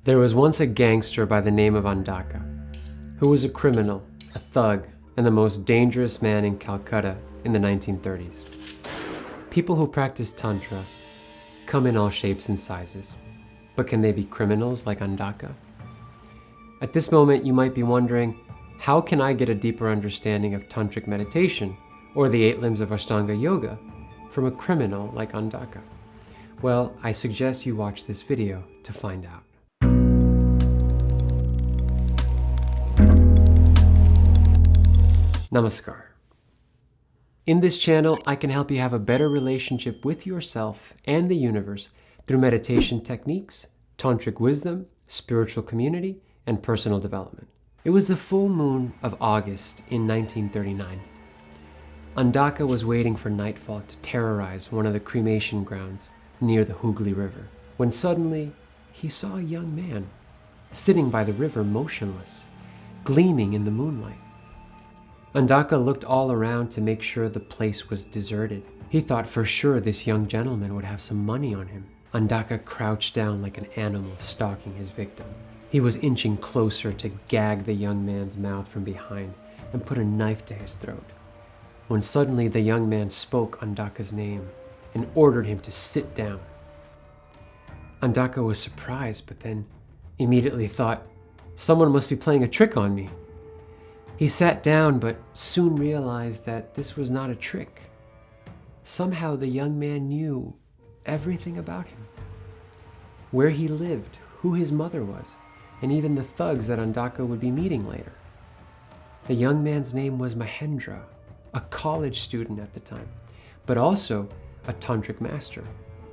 There was once a gangster by the name of Andaka, who was a criminal, a thug, and the most dangerous man in Calcutta in the 1930s. People who practice Tantra come in all shapes and sizes, but can they be criminals like Andaka? At this moment, you might be wondering, how can I get a deeper understanding of Tantric meditation or the 8 limbs of Ashtanga yoga from a criminal like Andaka? Well, I suggest you watch this video to find out. Namaskar. In this channel, I can help you have a better relationship with yourself and the universe through meditation techniques, tantric wisdom, spiritual community, and personal development. It was the full moon of August in 1939. Andaka was waiting for nightfall to terrorize one of the cremation grounds near the Hooghly River, when suddenly he saw a young man sitting by the river motionless, gleaming in the moonlight. Andaka looked all around to make sure the place was deserted. He thought for sure this young gentleman would have some money on him. Andaka crouched down like an animal stalking his victim. He was inching closer to gag the young man's mouth from behind and put a knife to his throat, when suddenly the young man spoke Andaka's name and ordered him to sit down. Andaka was surprised, but then immediately thought, someone must be playing a trick on me. He sat down, but soon realized that this was not a trick. Somehow the young man knew everything about him, where he lived, who his mother was, and even the thugs that Andaka would be meeting later. The young man's name was Mahendra, a college student at the time, but also a tantric master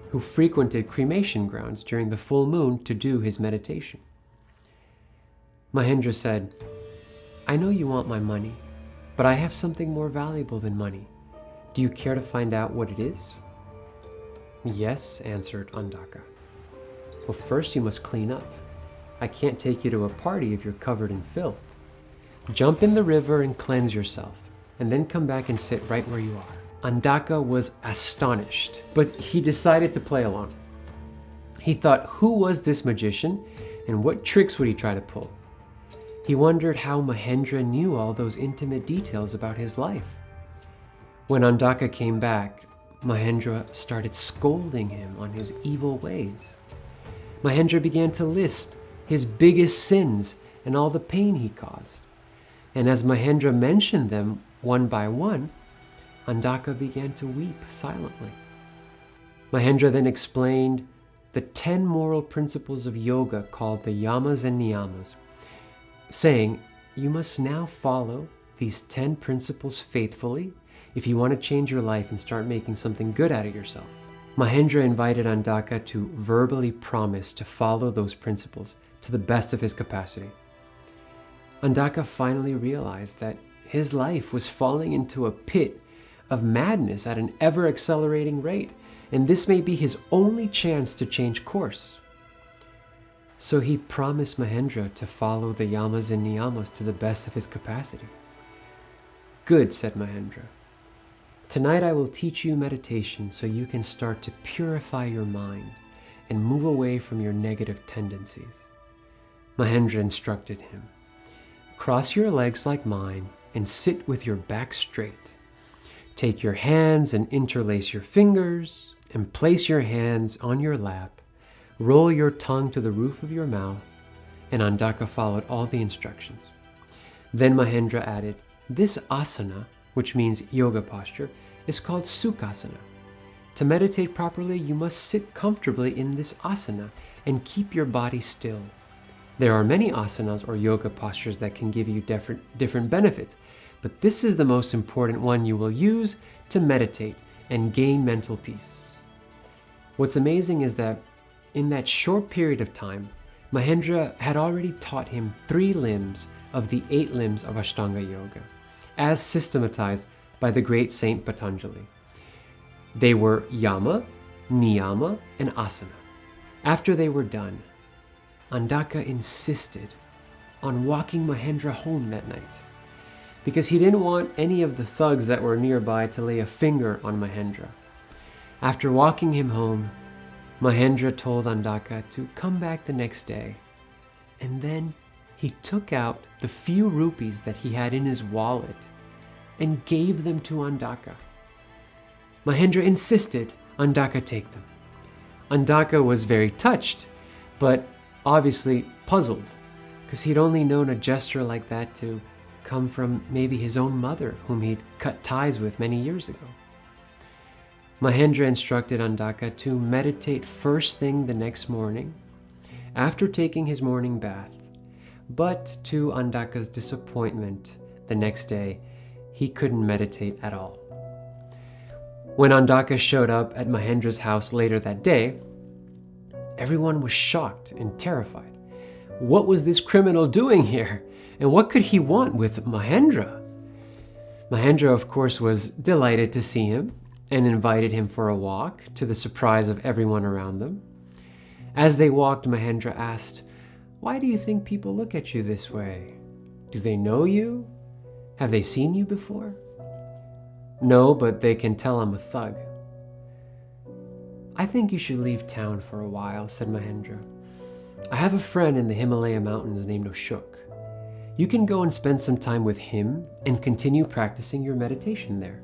who frequented cremation grounds during the full moon to do his meditation. Mahendra said, "I know you want my money, but I have something more valuable than money. Do you care to find out what it is?" "Yes," answered Andaka. "Well, first you must clean up. I can't take you to a party if you're covered in filth. Jump in the river and cleanse yourself, and then come back and sit right where you are." Andaka was astonished, but he decided to play along. He thought, who was this magician, and what tricks would he try to pull? He wondered how Mahendra knew all those intimate details about his life. When Andaka came back, Mahendra started scolding him on his evil ways. Mahendra began to list his biggest sins and all the pain he caused. And as Mahendra mentioned them one by one, Andaka began to weep silently. Mahendra then explained the 10 moral principles of yoga called the yamas and niyamas, saying, you must now follow these 10 principles faithfully if you want to change your life and start making something good out of yourself. Mahendra invited Andaka to verbally promise to follow those principles to the best of his capacity. Andaka finally realized that his life was falling into a pit of madness at an ever-accelerating rate, and this may be his only chance to change course. So he promised Mahendra to follow the yamas and niyamas to the best of his capacity. "Good," said Mahendra. "Tonight I will teach you meditation so you can start to purify your mind and move away from your negative tendencies." Mahendra instructed him, "Cross your legs like mine and sit with your back straight. Take your hands and interlace your fingers and place your hands on your lap. Roll your tongue to the roof of your mouth," and Andaka followed all the instructions. Then Mahendra added, "This asana, which means yoga posture, is called Sukhasana. To meditate properly, you must sit comfortably in this asana and keep your body still. There are many asanas or yoga postures that can give you different benefits, but this is the most important one you will use to meditate and gain mental peace." What's amazing is that in that short period of time, Mahendra had already taught him 3 limbs of the 8 limbs of Ashtanga yoga, as systematized by the great Saint Patanjali. They were yama, niyama, and asana. After they were done, Andaka insisted on walking Mahendra home that night, because he didn't want any of the thugs that were nearby to lay a finger on Mahendra. After walking him home, Mahendra told Andaka to come back the next day And then he took out the few rupees that he had in his wallet and gave them to Andaka. Mahendra insisted Andaka take them. Andaka was very touched, but obviously puzzled, because he'd only known a gesture like that to come from maybe his own mother, whom he'd cut ties with many years ago. Mahendra instructed Andaka to meditate first thing the next morning, after taking his morning bath. But to Andaka's disappointment, the next day, he couldn't meditate at all. When Andaka showed up at Mahendra's house later that day, everyone was shocked and terrified. What was this criminal doing here? And what could he want with Mahendra? Mahendra, of course, was delighted to see him and invited him for a walk, to the surprise of everyone around them. As they walked, Mahendra asked, "Why do you think people look at you this way? Do they know you? Have they seen you before?" "No, but they can tell I'm a thug." "I think you should leave town for a while," said Mahendra. "I have a friend in the Himalaya mountains named Ashok. You can go and spend some time with him and continue practicing your meditation there.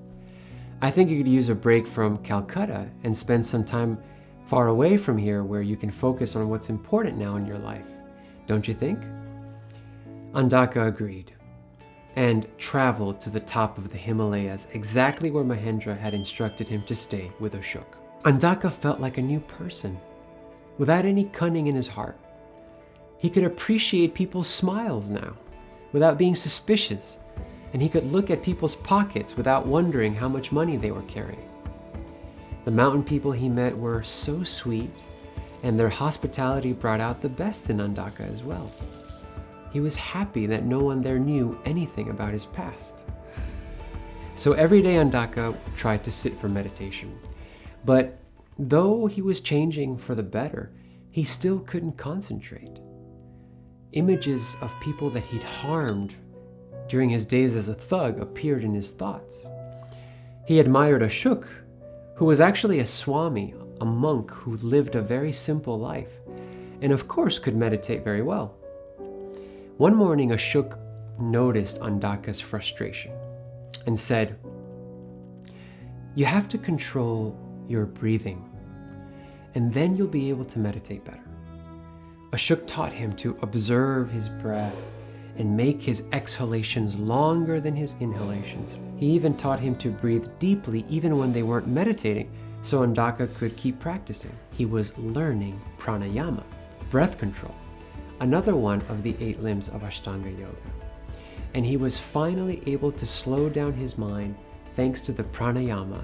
I think you could use a break from Calcutta and spend some time far away from here where you can focus on what's important now in your life. Don't you think?" Andaka agreed and traveled to the top of the Himalayas, exactly where Mahendra had instructed him to stay with Ashok. Andaka felt like a new person, without any cunning in his heart. He could appreciate people's smiles now, without being suspicious, and he could look at people's pockets without wondering how much money they were carrying. The mountain people he met were so sweet, and their hospitality brought out the best in Andaka as well. He was happy that no one there knew anything about his past. So every day Andaka tried to sit for meditation. But though he was changing for the better, he still couldn't concentrate. Images of people that he'd harmed during his days as a thug appeared in his thoughts. He admired Ashok, who was actually a Swami, a monk who lived a very simple life, and of course could meditate very well. One morning, Ashok noticed Andaka's frustration and said, "You have to control your breathing, and then you'll be able to meditate better." Ashok taught him to observe his breath and make his exhalations longer than his inhalations. He even taught him to breathe deeply even when they weren't meditating, so Andaka could keep practicing. He was learning pranayama, breath control, another one of the 8 limbs of Ashtanga Yoga. And he was finally able to slow down his mind thanks to the pranayama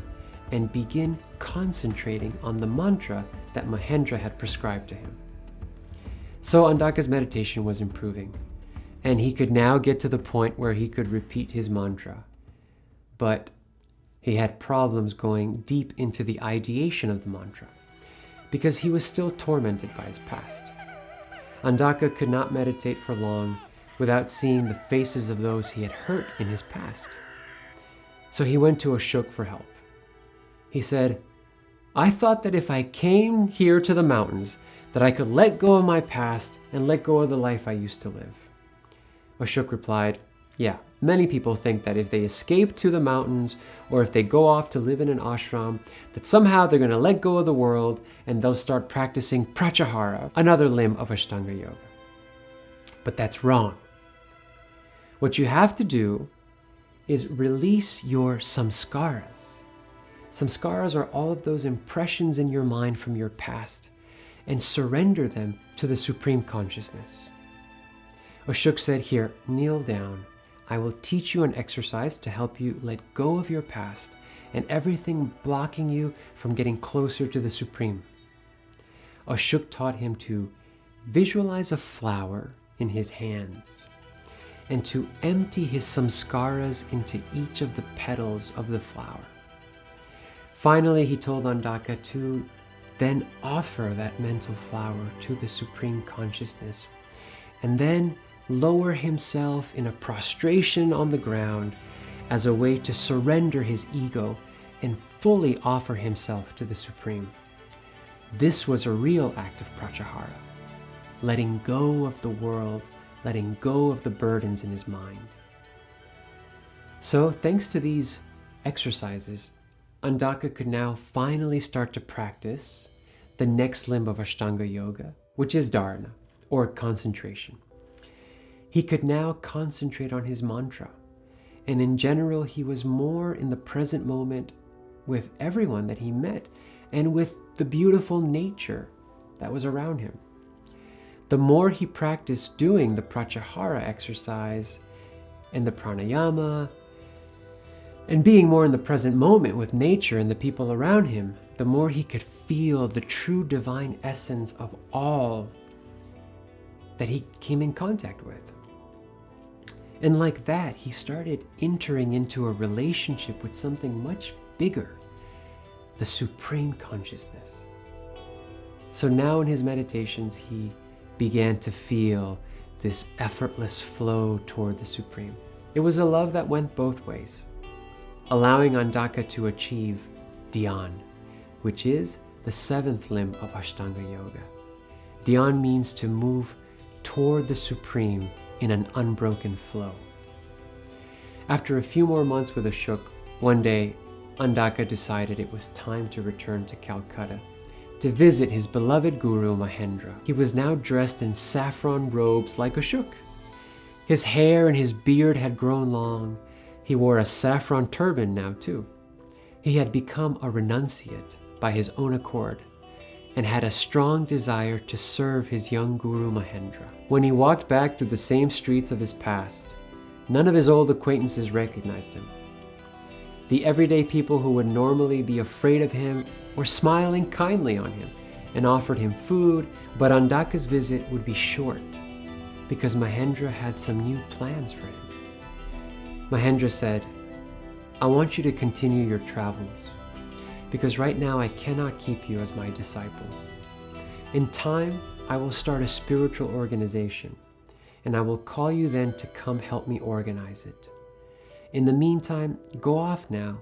and begin concentrating on the mantra that Mahendra had prescribed to him. So Andaka's meditation was improving, and he could now get to the point where he could repeat his mantra. But he had problems going deep into the ideation of the mantra, because he was still tormented by his past. Andaka could not meditate for long without seeing the faces of those he had hurt in his past. So he went to Ashok for help. He said, "I thought that if I came here to the mountains, that I could let go of my past and let go of the life I used to live." Ashok replied, "Yeah, many people think that if they escape to the mountains or if they go off to live in an ashram, that somehow they're going to let go of the world and they'll start practicing pratyahara, another limb of Ashtanga Yoga. But that's wrong. What you have to do is release your samskaras. Samskaras are all of those impressions in your mind from your past, and surrender them to the Supreme Consciousness." Ashok said, "Here, kneel down. I will teach you an exercise to help you let go of your past and everything blocking you from getting closer to the Supreme." Ashok taught him to visualize a flower in his hands and to empty his samskaras into each of the petals of the flower. Finally, he told Andaka to then offer that mental flower to the Supreme Consciousness, and then lower himself in a prostration on the ground as a way to surrender his ego and fully offer himself to the Supreme. This was a real act of pratyahara. letting go of the world, letting go of the burdens in his mind. So thanks to these exercises, Andaka could now finally start to practice the next limb of Ashtanga Yoga, which is dharana, or concentration. He could now concentrate on his mantra, and in general, he was more in the present moment with everyone that he met and with the beautiful nature that was around him. The more he practiced doing the pratyahara exercise and the pranayama, and being more in the present moment with nature and the people around him, the more he could feel the true divine essence of all that he came in contact with. And like that, he started entering into a relationship with something much bigger, the supreme consciousness. So now in his meditations, he began to feel this effortless flow toward the supreme. It was a love that went both ways, allowing Andaka to achieve dhyan, which is the seventh limb of Ashtanga Yoga. Dhyan means to move toward the supreme in an unbroken flow. After a few more months with Ashok, one day Andaka decided it was time to return to Calcutta to visit his beloved guru Mahendra. He was now dressed in saffron robes like Ashok. His hair and his beard had grown long. He wore a saffron turban now too. He had become a renunciate by his own accord and had a strong desire to serve his young guru Mahendra. When he walked back through the same streets of his past, none of his old acquaintances recognized him. The everyday people who would normally be afraid of him were smiling kindly on him and offered him food, but Andaka's visit would be short because Mahendra had some new plans for him. Mahendra said, "I want you to continue your travels, because right now I cannot keep you as my disciple. In time, I will start a spiritual organization, and I will call you then to come help me organize it. In the meantime, go off now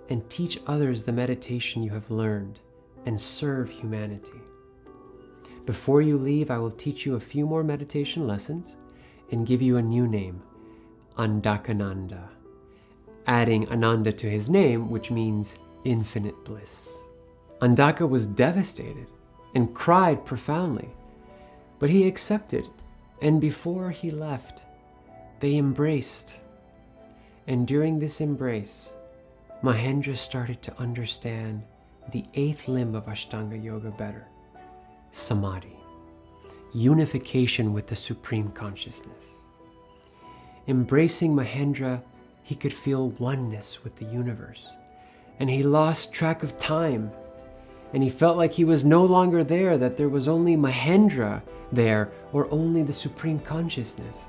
and teach others the meditation you have learned and serve humanity. Before you leave, I will teach you a few more meditation lessons and give you a new name, Andakananda, adding Ananda to his name, which means infinite bliss." Andaka was devastated and cried profoundly, but he accepted, and before he left, they embraced. And during this embrace, Mahendra started to understand the eighth limb of Ashtanga Yoga better, Samadhi, unification with the Supreme Consciousness. Embracing Mahendra, he could feel oneness with the universe, and he lost track of time, and he felt like he was no longer there, that there was only Mahendra there, or only the Supreme Consciousness.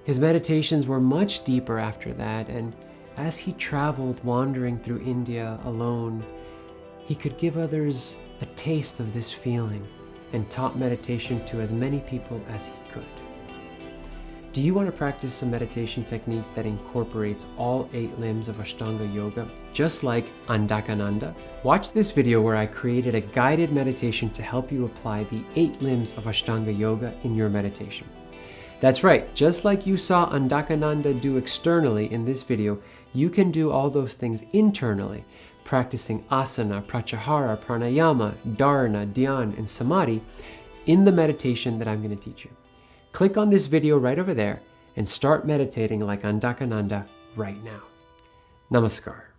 His meditations were much deeper after that, and as he traveled wandering through India alone, he could give others a taste of this feeling and taught meditation to as many people as he could. Do you want to practice a meditation technique that incorporates all 8 limbs of Ashtanga Yoga, just like Andakananda? Watch this video where I created a guided meditation to help you apply the 8 limbs of Ashtanga Yoga in your meditation. That's right, just like you saw Andakananda do externally in this video, you can do all those things internally, practicing asana, pratyahara, pranayama, dharana, dhyan, and samadhi in the meditation that I'm going to teach you. Click on this video right over there and start meditating like Andakananda right now. Namaskar.